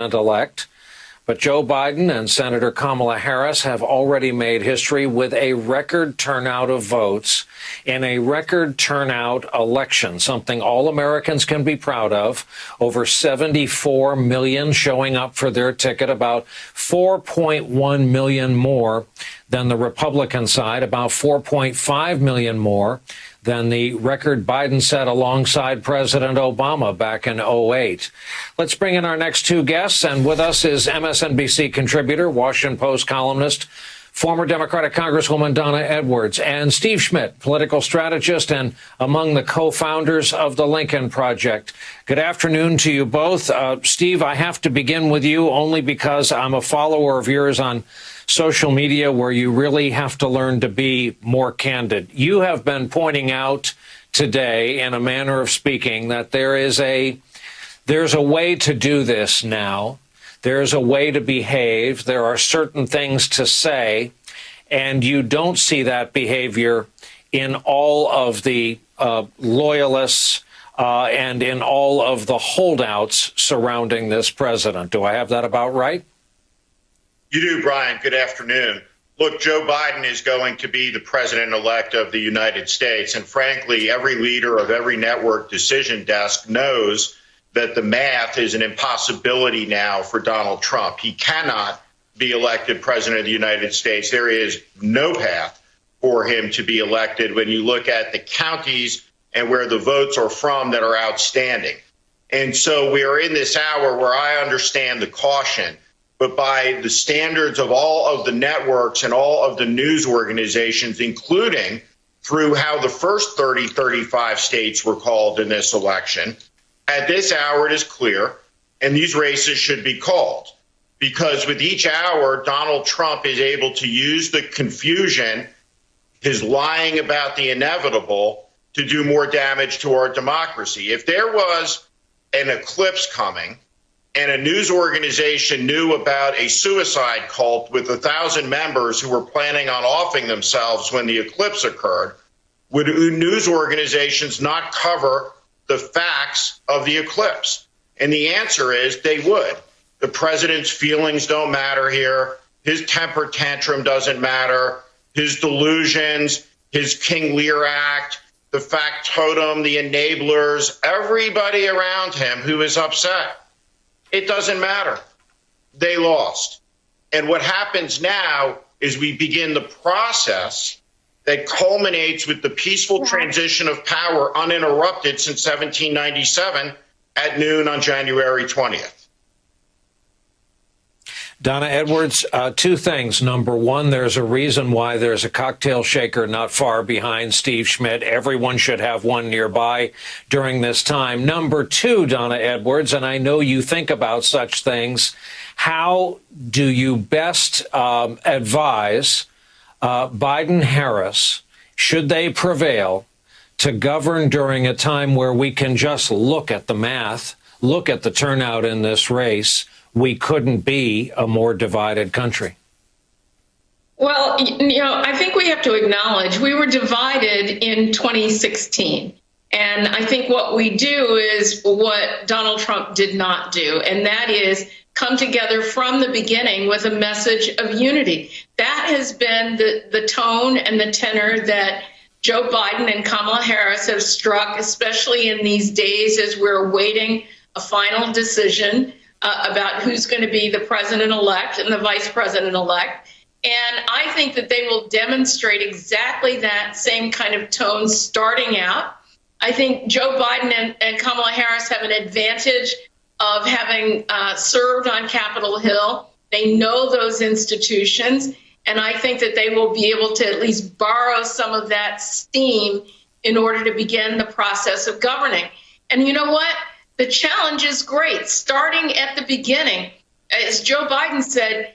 elect. But Joe Biden and Senator Kamala Harris have already made history with a record turnout of votes in a record turnout election, something all Americans can be proud of. Over 74 million showing up for their ticket, about 4.1 million more than the Republican side, about 4.5 million more than the record Biden set alongside President Obama back in 2008. Let's bring in our next two guests. And with us is MSNBC contributor, Washington Post columnist, former Democratic Congresswoman Donna Edwards, and Steve Schmidt, political strategist and among the co-founders of the Lincoln Project. Good afternoon to you both. Steve, I have to begin with you only because I'm a follower of yours on social media where you really have to learn to be more candid. You have been pointing out today, in a manner of speaking, that there's a way to do this now. There's a way to behave. There are certain things to say, and you don't see that behavior in all of the loyalists and in all of the holdouts surrounding this president. Do I have that about right? You do, Brian. Good afternoon. Look, Joe Biden is going to be the president-elect of the United States. And frankly, every leader of every network decision desk knows that the math is an impossibility now for Donald Trump. He cannot be elected president of the United States. There is no path for him to be elected when you look at the counties and where the votes are from that are outstanding. And so we are in this hour where I understand the caution. But by the standards of all of the networks and all of the news organizations, including through how the first 35 states were called in this election, at this hour it is clear, and these races should be called. Because with each hour, Donald Trump is able to use the confusion, his lying about the inevitable, to do more damage to our democracy. If there was an eclipse coming, and a news organization knew about a suicide cult with 1,000 members who were planning on offing themselves when the eclipse occurred, would news organizations not cover the facts of the eclipse? And the answer is they would. The president's feelings don't matter here. His temper tantrum doesn't matter. His delusions, his King Lear Act, the factotum, the enablers, everybody around him who is upset. It doesn't matter. They lost. And what happens now is we begin the process that culminates with the peaceful transition of power uninterrupted since 1797 at noon on January 20th. Donna Edwards, two things. Number one, there's a reason why there's a cocktail shaker not far behind Steve Schmidt. Everyone should have one nearby during this time. Number two, Donna Edwards, and I know you think about such things, how do you best advise Biden-Harris, should they prevail, to govern during a time where we can just look at the math, look at the turnout in this race? We couldn't be a more divided country. Well, I think we have to acknowledge we were divided in 2016. And I think what we do is what Donald Trump did not do, and that is come together from the beginning with a message of unity. That has been the tone and the tenor that Joe Biden and Kamala Harris have struck, especially in these days as we're awaiting a final decision about who's going to be the president-elect and the vice president-elect. And I think that they will demonstrate exactly that same kind of tone starting out. I think Joe Biden and Kamala Harris have an advantage of having served on Capitol Hill. They know those institutions, and I think that they will be able to at least borrow some of that steam in order to begin the process of governing. And you know what? The challenge is great. Starting at the beginning, as Joe Biden said,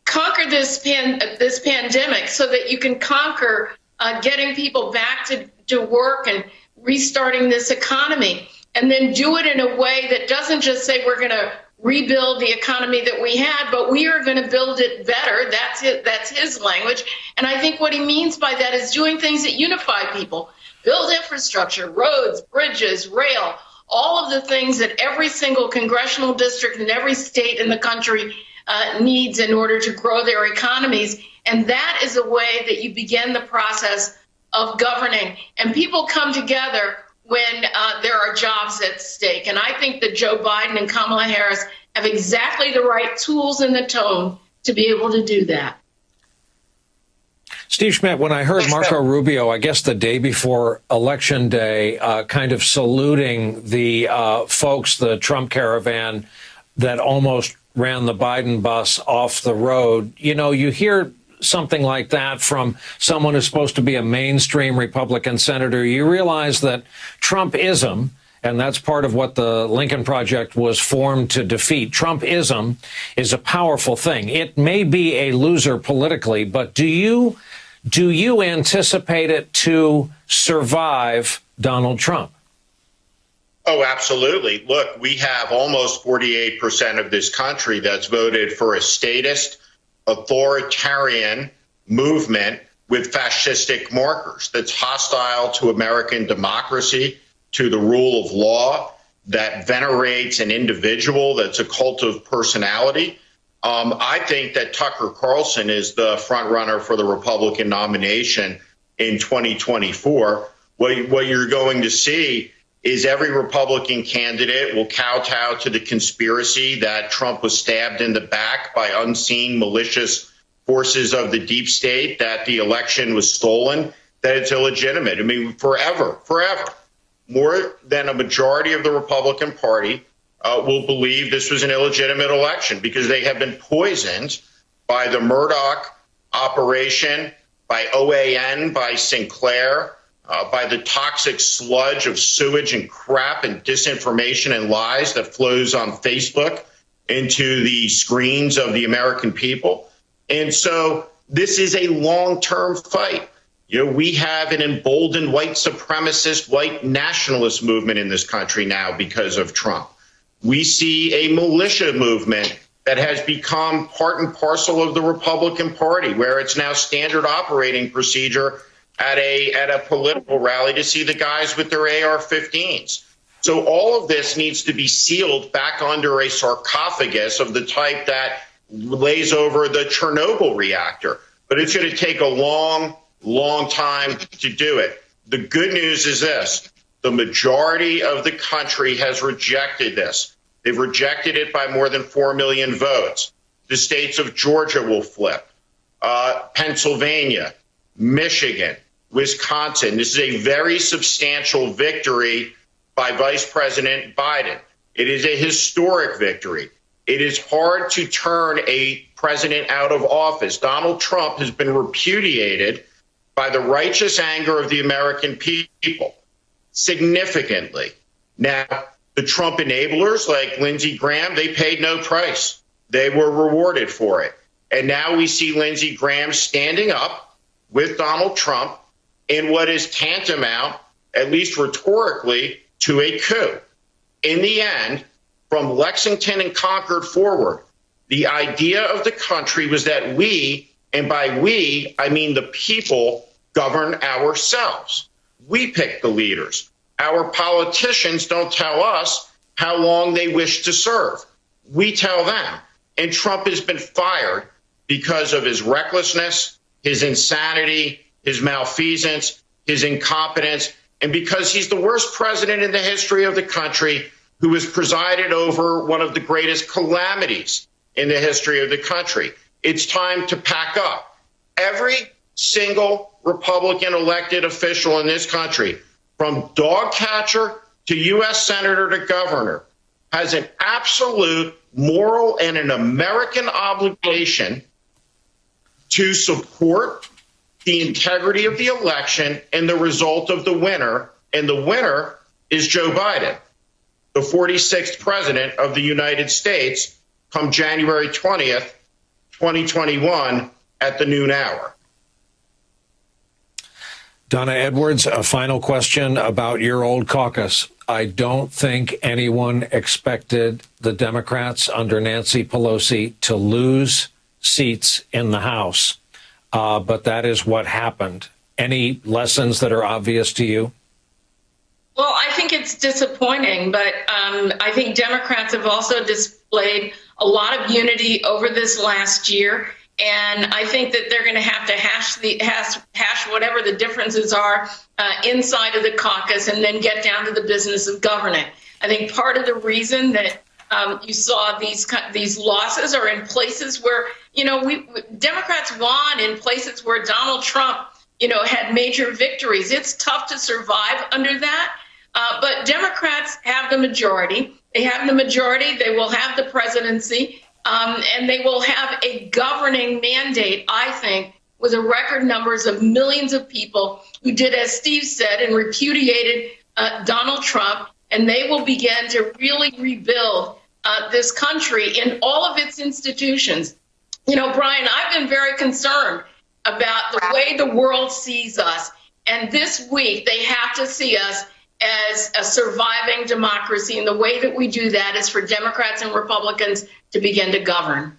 conquer this pandemic so that you can conquer getting people back to work and restarting this economy, and then do it in a way that doesn't just say we're going to rebuild the economy that we had, but we are going to build it better. That's it. That's his language. And I think what he means by that is doing things that unify people. Build infrastructure, roads, bridges, rail, all of the things that every single congressional district in every state in the country needs in order to grow their economies. And that is a way that you begin the process of governing. And people come together when there are jobs at stake. And I think that Joe Biden and Kamala Harris have exactly the right tools and the tone to be able to do that. Steve Schmidt, when I heard Marco Rubio, I guess the day before Election Day, kind of saluting the folks, the Trump caravan that almost ran the Biden bus off the road, you know, you hear something like that from someone who's supposed to be a mainstream Republican senator, you realize that Trumpism, and that's part of what the Lincoln Project was formed to defeat, Trumpism is a powerful thing. It may be a loser politically, but do you anticipate it to survive Donald Trump? Oh, absolutely. Look, we have almost 48% of this country that's voted for a statist, authoritarian movement with fascistic markers that's hostile to American democracy, to the rule of law, that venerates an individual that's a cult of personality. I think that Tucker Carlson is the front runner for the Republican nomination in 2024. What you're going to see is every Republican candidate will kowtow to the conspiracy that Trump was stabbed in the back by unseen malicious forces of the deep state, that the election was stolen, that it's illegitimate. I mean, forever, more than a majority of the Republican Party will believe this was an illegitimate election because they have been poisoned by the Murdoch operation, by OAN, by Sinclair, by the toxic sludge of sewage and crap and disinformation and lies that flows on Facebook into the screens of the American people. And so this is a long-term fight. You know, we have an emboldened white supremacist, white nationalist movement in this country now because of Trump. We see a militia movement that has become part and parcel of the Republican Party, where it's now standard operating procedure at a political rally to see the guys with their AR-15s. So all of this needs to be sealed back under a sarcophagus of the type that lays over the Chernobyl reactor. But it's going to take a long time to do it. The good news is this. The majority of the country has rejected this. They've rejected it by more than 4 million votes. The states of Georgia will flip, Pennsylvania, Michigan, Wisconsin. This is a very substantial victory by Vice President Biden. It is a historic victory. It is hard to turn a president out of office. Donald Trump has been repudiated by the righteous anger of the American people significantly. Now, the Trump enablers like Lindsey Graham, they paid no price. They were rewarded for it. And now we see Lindsey Graham standing up with Donald Trump in what is tantamount, at least rhetorically, to a coup. In the end, from Lexington and Concord forward, the idea of the country was that we, and by we, I mean the people, govern ourselves. We pick the leaders. Our politicians don't tell us how long they wish to serve. We tell them. And Trump has been fired because of his recklessness, his insanity, his malfeasance, his incompetence, and because he's the worst president in the history of the country who has presided over one of the greatest calamities in the history of the country. It's time to pack up. Every single Republican elected official in this country, from dog catcher to U.S. Senator to governor, has an absolute moral and an American obligation to support the integrity of the election and the result of the winner. And the winner is Joe Biden, the 46th president of the United States, come January 20th, 2021 at the noon hour. Donna Edwards, a final question about your old caucus. I don't think anyone expected the Democrats under Nancy Pelosi to lose seats in the House, but that is what happened. Any lessons that are obvious to you? Well, I think it's disappointing, but I think Democrats have also displayed a lot of unity over this last year. And I think that they're going to have to hash whatever the differences are inside of the caucus and then get down to the business of governing. I think part of the reason that you saw these losses are in places where, Democrats won in places where Donald Trump, had major victories. It's tough to survive under that. But Democrats have the majority. They have the majority. They will have the presidency. And they will have a governing mandate, I think, with a record numbers of millions of people who did, as Steve said, and repudiated Donald Trump. And they will begin to really rebuild this country in all of its institutions. Brian, I've been very concerned about the way the world sees us. And this week, they have to see us as a surviving democracy. And the way that we do that is for Democrats and Republicans to begin to govern.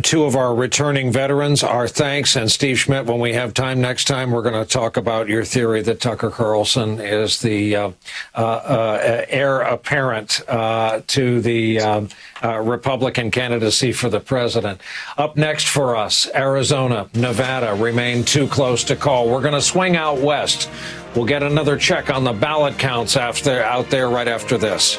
Two of our returning veterans, our thanks. And Steve Schmidt, when we have time next time, we're going to talk about your theory that Tucker Carlson is the heir apparent to the Republican candidacy for the president. Up next for us, Arizona, Nevada remain too close to call. We're going to swing out west. We'll get another check on the ballot counts out there right after this.